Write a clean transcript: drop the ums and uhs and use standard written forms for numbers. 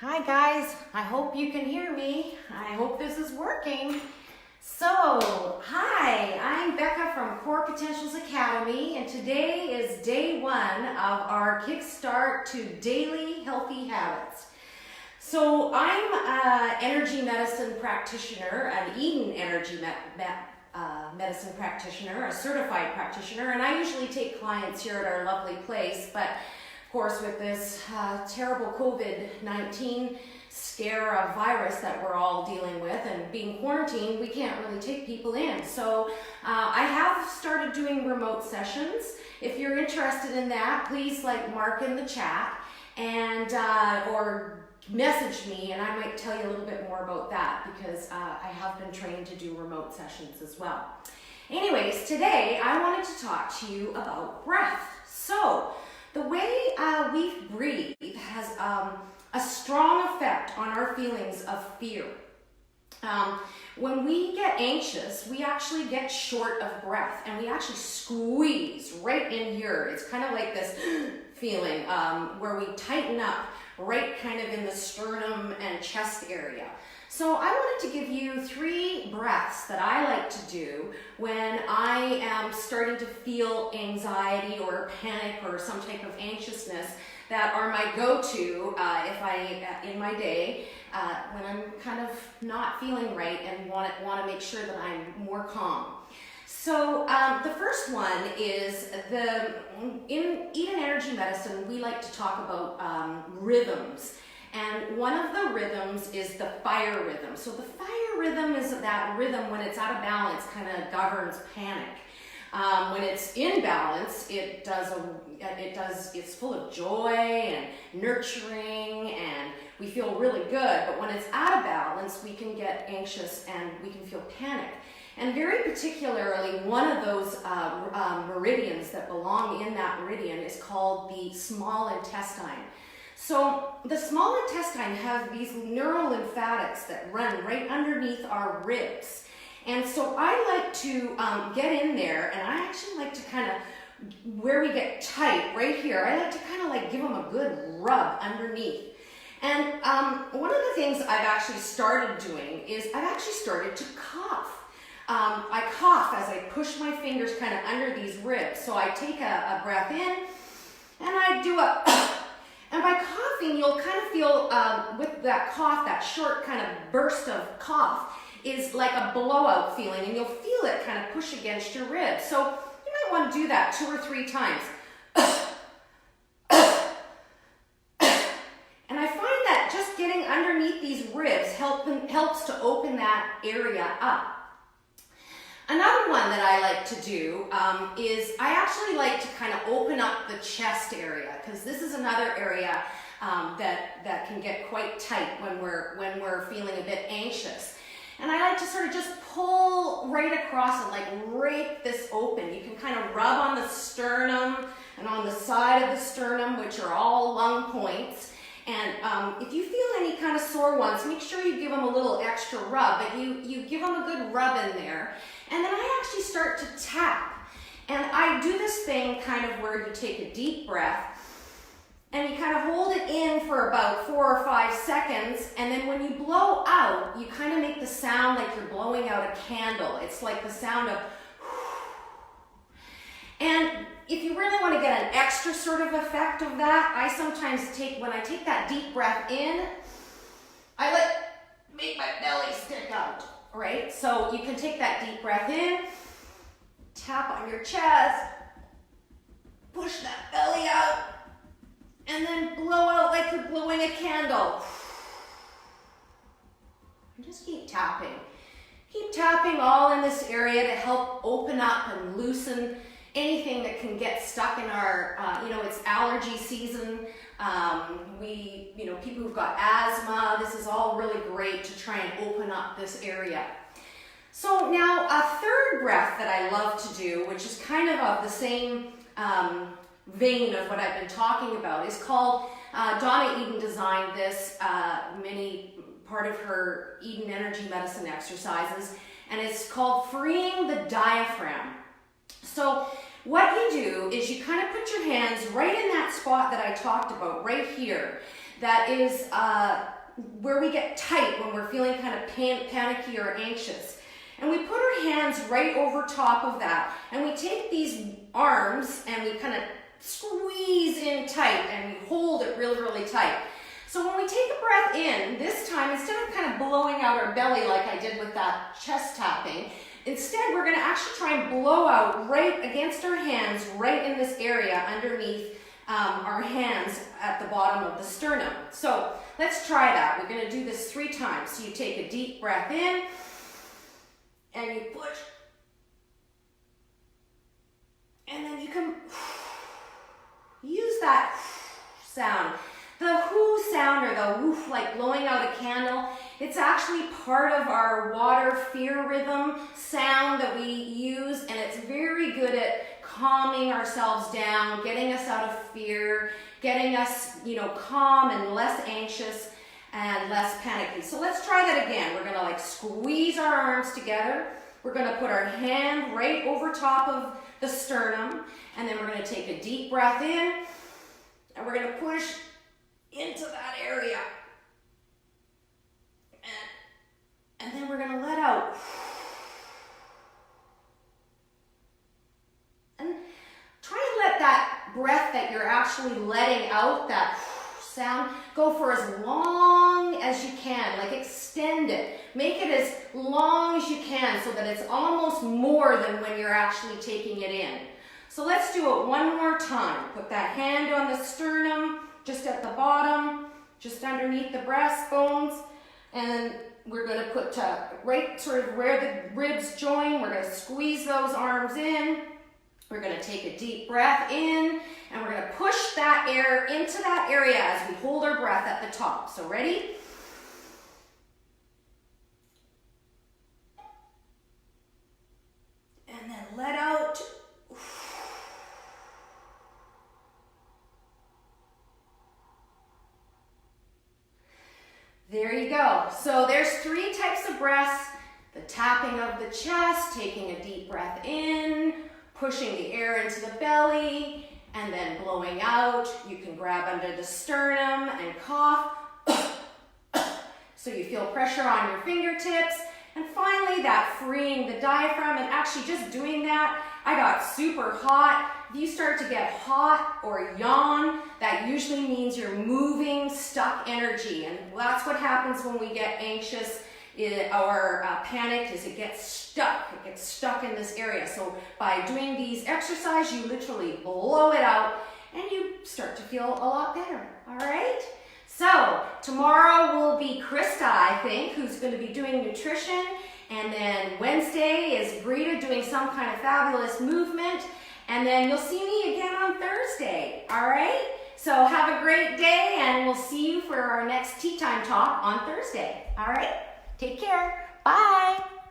Hi guys, I hope you can hear me. I hope this is working. So, hi, I'm Becca from Core Potentials Academy, and today is day one of our Kickstart to Daily Healthy Habits. So, I'm an energy medicine practitioner, an Eden energy medicine practitioner, a certified practitioner, and I usually take clients here at our lovely place, but of course, with this terrible COVID-19 scare of virus that we're all dealing with and being quarantined, we can't really take people in. So I have started doing remote sessions. If you're interested in that, please mark in the chat and or message me, and I might tell you a little bit more about that because I have been trained to do remote sessions as well. Anyways, today I wanted to talk to you about breath. So, the way we breathe has a strong effect on our feelings of fear. When we get anxious, we actually get short of breath and we actually squeeze right in here. It's kind of like this feeling where we tighten up right kind of in the sternum and chest area. So I wanted to give you 3 breaths that I like to do when I am starting to feel anxiety or panic or some type of anxiousness that are my go-to in my day when I'm kind of not feeling right and want to make sure that I'm more calm. So the first one is in Eden Energy Medicine, we like to talk about rhythms. And one of the rhythms is the fire rhythm. So the fire rhythm is that rhythm when it's out of balance kind of governs panic. When it's in balance, it's full of joy and nurturing and we feel really good. But when it's out of balance, we can get anxious and we can feel panic. And very particularly, one of those meridians that belong in that meridian is called the small intestine. So the small intestine has these neurolymphatics that run right underneath our ribs. And so I like to get in there, and I actually like to kind of, where we get tight, right here, I like to kind of give them a good rub underneath. And one of the things I've actually started doing is I've actually started to cough. I cough as I push my fingers kind of under these ribs. So I take a breath in, and I do a... And by coughing, you'll kind of feel, with that cough, that short kind of burst of cough is like a blowout feeling, and you'll feel it kind of push against your ribs. So you might want to do that 2 or 3 times. And I find that just getting underneath these ribs helps to open that area up. Another one that I like to do is I actually like to kind of open up the chest area, because this is another area that can get quite tight when we're feeling a bit anxious. And I like to sort of just pull right across and rape this open. You can kind of rub on the sternum and on the side of the sternum, which are all lung points. And if you feel any kind of sore ones, make sure you give them a little extra rub, but you give them a good rub in there. And then I actually start to tap. And I do this thing kind of where you take a deep breath and you kind of hold it in for about 4 or 5 seconds. And then when you blow out, you kind of make the sound like you're blowing out a candle. It's like the sound of... And if you really want to get an extra sort of effect of that, I sometimes when I take that deep breath in, I make my belly stick out. Right? So you can take that deep breath in, tap on your chest, push that belly out, and then blow out like you're blowing a candle. And just keep tapping. Keep tapping all in this area to help open up and loosen anything that can get stuck in our, it's allergy season. People who've got asthma, this is all really great to try and open up this area. So now a third breath that I love to do, which is kind of the same vein of what I've been talking about, is called, Donna Eden designed this, part of her Eden Energy Medicine exercises, and it's called freeing the diaphragm. So what you do is you kind of put your hands right in that spot that I talked about, right here. that is where we get tight when we're feeling kind of panicky or anxious. And we put our hands right over top of that, and we take these arms and we kind of squeeze in tight and we hold it really, really tight. So when we take a breath in, this time, instead of kind of blowing out our belly like I did with that chest tapping, instead we're going to actually try and blow out right against our hands, right in this area underneath our hands at the bottom of the sternum. So let's try that. We're going to do this 3 times. So you take a deep breath in, and you push, and then you can use that sound. The whoo sound, or the woof, like blowing out a candle, it's actually part of our water fear rhythm sound that we use, and it's very good at calming ourselves down, getting us out of fear, getting us, calm and less anxious and less panicky. So let's try that again. We're gonna squeeze our arms together. We're gonna put our hand right over top of the sternum, and then we're gonna take a deep breath in, and we're gonna push into that area. And then we're gonna let out. And try and let that breath that you're actually letting out, that sound, go for as long as you can. Extend it. Make it as long as you can so that it's almost more than when you're actually taking it in. So let's do it one more time. Put that hand on the sternum, just at the bottom, just underneath the breastbones, and we're going to put right sort of where the ribs join. We're going to squeeze those arms in. We're going to take a deep breath in, and we're going to push that air into that area as we hold our breath at the top. So ready? And then let out. There you go. So there's 3 types of breaths. The tapping of the chest, taking a deep breath in, pushing the air into the belly, and then blowing out. You can grab under the sternum and cough so you feel pressure on your fingertips. And finally, that freeing the diaphragm, and actually just doing that, I got super hot. If you start to get hot or yawn, that usually means you're moving stuck energy, and that's what happens when we get anxious or panicked, is it gets stuck in this area. So by doing these exercises, you literally blow it out and you start to feel a lot better. All right? So tomorrow will be Krista, I think, who's going to be doing nutrition, and then Wednesday is Brita doing some kind of fabulous movement, and then you'll see me again on Thursday. All right? So have a great day, and we'll see you for our next Tea Time Talk on Thursday. All right? Take care. Bye.